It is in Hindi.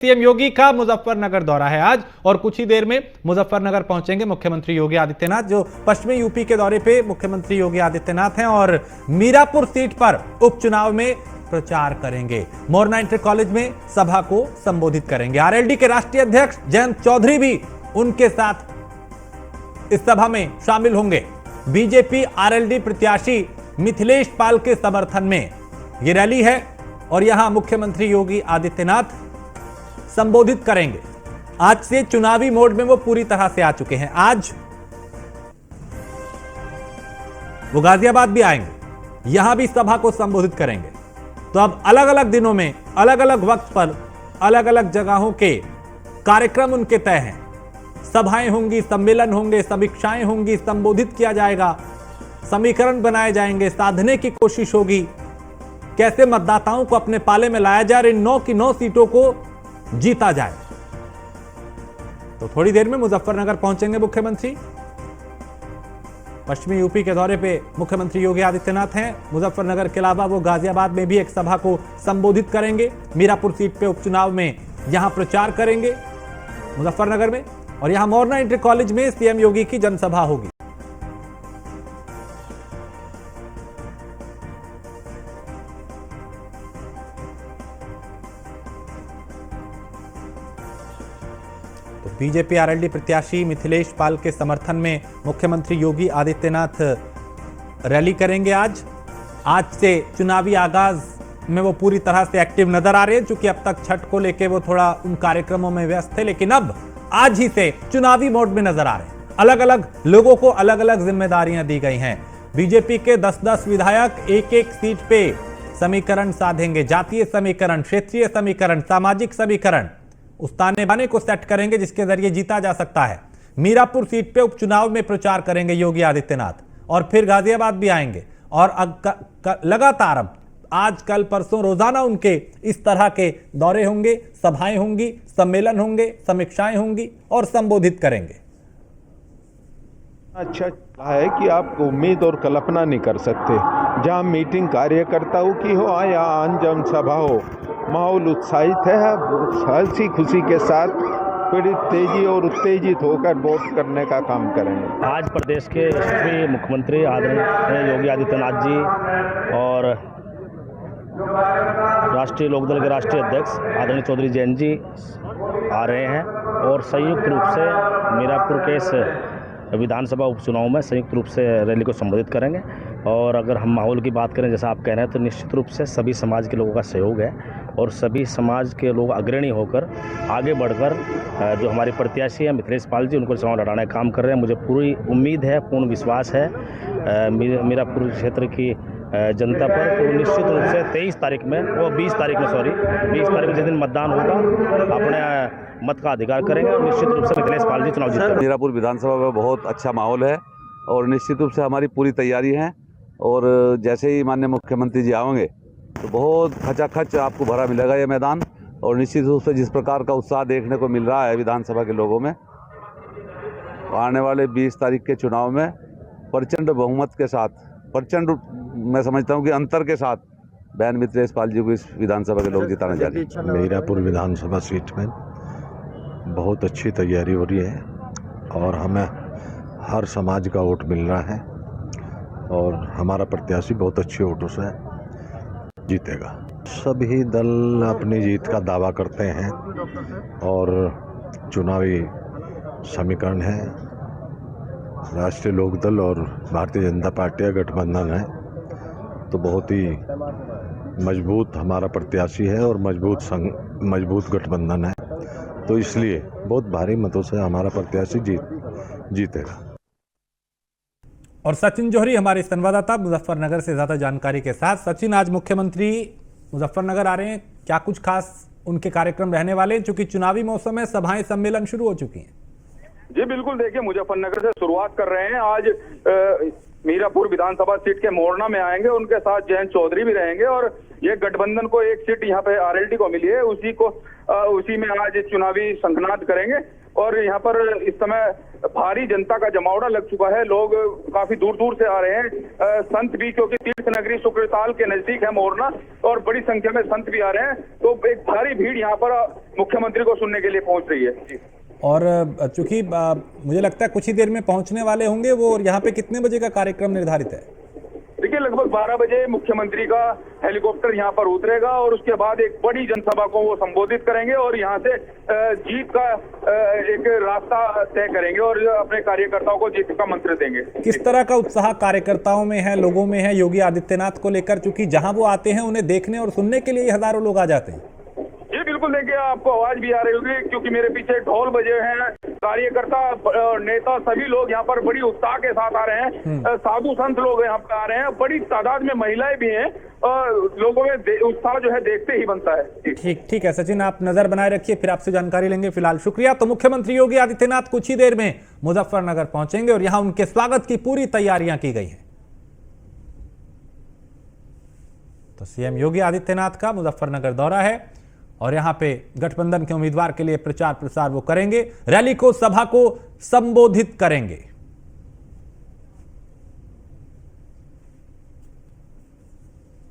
सीएम योगी का मुजफ्फरनगर दौरा है आज और कुछ ही देर में मुजफ्फरनगर पहुंचेंगे मुख्यमंत्री योगी आदित्यनाथ। जो पश्चिमी यूपी के दौरे पे मुख्यमंत्री योगी आदित्यनाथ हैं और मीरापुर सीट पर उपचुनाव में प्रचार करेंगे। मोरना इंटर कॉलेज में सभा को संबोधित करेंगे। आरएलडी के राष्ट्रीय अध्यक्ष जयंत चौधरी भी उनके साथ इस सभा में शामिल होंगे। बीजेपी आरएलडी प्रत्याशी मिथिलेश पाल के समर्थन में यह रैली है और यहां मुख्यमंत्री योगी आदित्यनाथ संबोधित करेंगे। आज से चुनावी मोड में वो पूरी तरह से आ चुके हैं। आज वो गाजियाबाद भी आएंगे, यहां भी सभा को संबोधित करेंगे। तो अब अलग अलग दिनों में अलग अलग वक्त पर अलग अलग जगहों के कार्यक्रम उनके तय हैं। सभाएं होंगी, सम्मेलन होंगे, समीक्षाएं होंगी, संबोधित किया जाएगा, समीकरण बनाए जाएंगे, साधने की कोशिश होगी, कैसे मतदाताओं को अपने पाले में लाया जाए और इन 9 की 9 सीटों को जीता जाए। तो थोड़ी देर में मुजफ्फरनगर पहुंचेंगे मुख्यमंत्री। पश्चिमी यूपी के दौरे पे मुख्यमंत्री योगी आदित्यनाथ हैं। मुजफ्फरनगर के अलावा वो गाजियाबाद में भी एक सभा को संबोधित करेंगे। मीरापुर सीट पे उपचुनाव में यहां प्रचार करेंगे मुजफ्फरनगर में, और यहां मोरना इंटर कॉलेज में सीएम योगी की जनसभा होगी। तो बीजेपी आरएलडी प्रत्याशी मिथिलेश पाल के समर्थन में मुख्यमंत्री योगी आदित्यनाथ रैली करेंगे। आज से चुनावी आगाज में वो पूरी तरह से एक्टिव नजर आ रहे हैं। चूंकि अब तक छठ को लेके वो थोड़ा उन कार्यक्रमों में व्यस्त थे, लेकिन अब आज ही से चुनावी मोड में नजर आ रहे हैं। अलग अलग लोगों को अलग अलग जिम्मेदारियां दी गई हैं। बीजेपी के 10-10 विधायक एक-एक सीट पे समीकरण साधेंगे। जातीय समीकरण, क्षेत्रीय समीकरण, सामाजिक समीकरण उस ताने बाने को सेट करेंगे जिसके जरिए जीता जा सकता है। मीरापुर सीट पे उपचुनाव में प्रचार करेंगे योगी आदित्यनाथ और फिर गाजियाबाद भी आएंगे और लगातार अब आज कल परसों रोजाना उनके इस तरह के दौरे होंगे, सभाएं होंगी, सम्मेलन होंगे, समीक्षाएं होंगी और संबोधित करेंगे। अच्छा है कि आप उम्मीद और कल्पना नहीं कर सकते। जहां मीटिंग कार्यकर्ताओं की हो या आम सभा हो, माहौल उत्साहित है। हंसी खुशी के साथ पीड़ित तेजी और उत्तेजित होकर वोट करने का काम करेंगे। आज प्रदेश के यशस्वी मुख्यमंत्री आदरणीय योगी आदित्यनाथ जी और राष्ट्रीय लोकदल के राष्ट्रीय अध्यक्ष आदरणीय चौधरी जयंत जी आ रहे हैं और संयुक्त रूप से मीरापुर के इस विधानसभा उपचुनाव में संयुक्त रूप से रैली को संबोधित करेंगे। और अगर हम माहौल की बात करें, जैसा आप कह रहे हैं, तो निश्चित रूप से सभी समाज के लोगों का सहयोग है और सभी समाज के लोग अग्रणी होकर आगे बढ़कर जो हमारे प्रत्याशी हैं मिथिलेश पाल जी, उनको चुनाव लड़ाने का काम कर रहे हैं। मुझे पूरी उम्मीद है, पूर्ण विश्वास है मीरापुर क्षेत्र की जनता पर। तो निश्चित रूप से 23 तारीख में और 20 तारीख में जिस दिन मतदान होगा अपने मत का अधिकार करेंगे और निश्चित रूप से मिथिलेश पाल जी चुनाव जीतेंगे। मीरापुर विधानसभा में बहुत अच्छा माहौल है और निश्चित रूप से हमारी पूरी तैयारी है। और जैसे ही माननीय मुख्यमंत्री जी आएंगे तो बहुत खचाखच आपको भरा मिलेगा ये मैदान। और निश्चित रूप से जिस प्रकार का उत्साह देखने को मिल रहा है विधानसभा के लोगों में, आने वाले 20 तारीख के चुनाव में प्रचंड बहुमत के साथ, प्रचंड मैं समझता हूं कि अंतर के साथ बहन मिथिलेश पाल जी को इस विधानसभा के लोग जिताने जा रहे हैं। मीरापुर विधानसभा सीट में बहुत अच्छी तैयारी हो रही है और हमें हर समाज का वोट मिल रहा है और हमारा प्रत्याशी बहुत अच्छे वोटों से जीतेगा। सभी दल अपनी जीत का दावा करते हैं और चुनावी समीकरण है। राष्ट्रीय लोकदल और भारतीय जनता पार्टी का गठबंधन है, तो बहुत ही मजबूत हमारा प्रत्याशी है और मजबूत गठबंधन है। तो इसलिए बहुत भारी मतों से हमारा प्रत्याशी जीतेगा। और सचिन जौहरी हमारे संवाददाता मुजफ्फरनगर से ज्यादा जानकारी के साथ। सचिन, आज मुख्यमंत्री मुजफ्फरनगर आ रहे हैं, क्या कुछ खास उनके कार्यक्रम रहने वाले हैं? चूंकि चुनावी मौसम में सभाएं सम्मेलन शुरू हो चुकी हैं। जी बिल्कुल, देखिए मुजफ्फरनगर से शुरुआत कर रहे हैं। आज मीरापुर विधानसभा सीट के मोरना में आएंगे, उनके साथ जयंत चौधरी भी रहेंगे और ये गठबंधन को एक सीट यहाँ पे आरएलडी को मिली है, उसी में आज चुनावी शंखनाद करेंगे। और यहाँ पर इस समय भारी जनता का जमावड़ा लग चुका है। लोग काफी दूर दूर से आ रहे हैं। संत भी, क्योंकि तीर्थ नगरी शुक्रताल के नजदीक है मोरना, और बड़ी संख्या में संत भी आ रहे हैं, तो एक भारी भीड़ यहाँ पर मुख्यमंत्री को सुनने के लिए पहुंच रही है। और चूंकि मुझे लगता है कुछ ही देर में पहुंचने वाले होंगे वो, और यहाँ पे कितने बजे का कार्यक्रम निर्धारित है? देखिए, लगभग 12 बजे मुख्यमंत्री का हेलीकॉप्टर यहाँ पर उतरेगा और उसके बाद एक बड़ी जनसभा को वो संबोधित करेंगे और यहाँ से जीत का एक रास्ता तय करेंगे और अपने कार्यकर्ताओं को जीत का मंत्र देंगे। किस तरह का उत्साह कार्यकर्ताओं में है, लोगों में है योगी आदित्यनाथ को लेकर, चूंकि जहां वो आते हैं उन्हें देखने और सुनने के लिए हजारों लोग आ जाते हैं? जी बिल्कुल, देखिए आपको आवाज भी आ रही होगी क्योंकि मेरे पीछे ढोल बजे हैं। कार्यकर्ता, नेता, सभी लोग यहाँ पर बड़ी उत्साह के साथ आ रहे हैं। साधु संत लोग यहाँ पर आ रहे हैं, बड़ी तादाद में महिलाएं भी हैं। लोगों में उत्साह जो है देखते ही बनता है। ठीक है सचिन, आप नजर बनाए रखिए, फिर आपसे जानकारी लेंगे। फिलहाल शुक्रिया। तो मुख्यमंत्री योगी आदित्यनाथ कुछ ही देर में मुजफ्फरनगर पहुंचेंगे और यहाँ उनके स्वागत की पूरी तैयारियां की गई हैं। तो सीएम योगी आदित्यनाथ का मुजफ्फरनगर दौरा है और यहां पे गठबंधन के उम्मीदवार के लिए प्रचार प्रसार वो करेंगे, रैली को, सभा को संबोधित करेंगे।